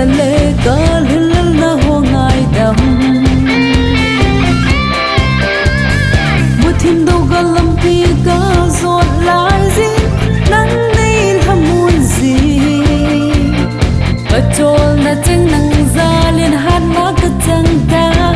lệ cả lưng na ho ngài đầm một thiên đâu gần lâm pi cả giọt lại gì nắng đây là muôn gì ở chỗ na chân nắng ra liền hát má cứ chân ta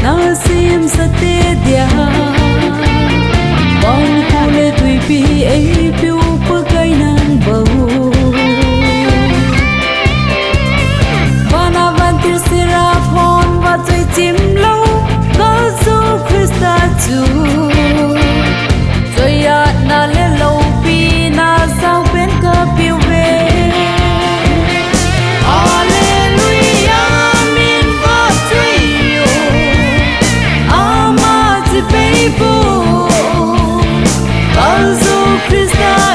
na sim sa te dia bang hule tui pi ei piu pa kai nang bau vana van tir sira phon va choi chim lo ga su Krista chu choi ya na le lo pi na sao pen ka piu ve Krista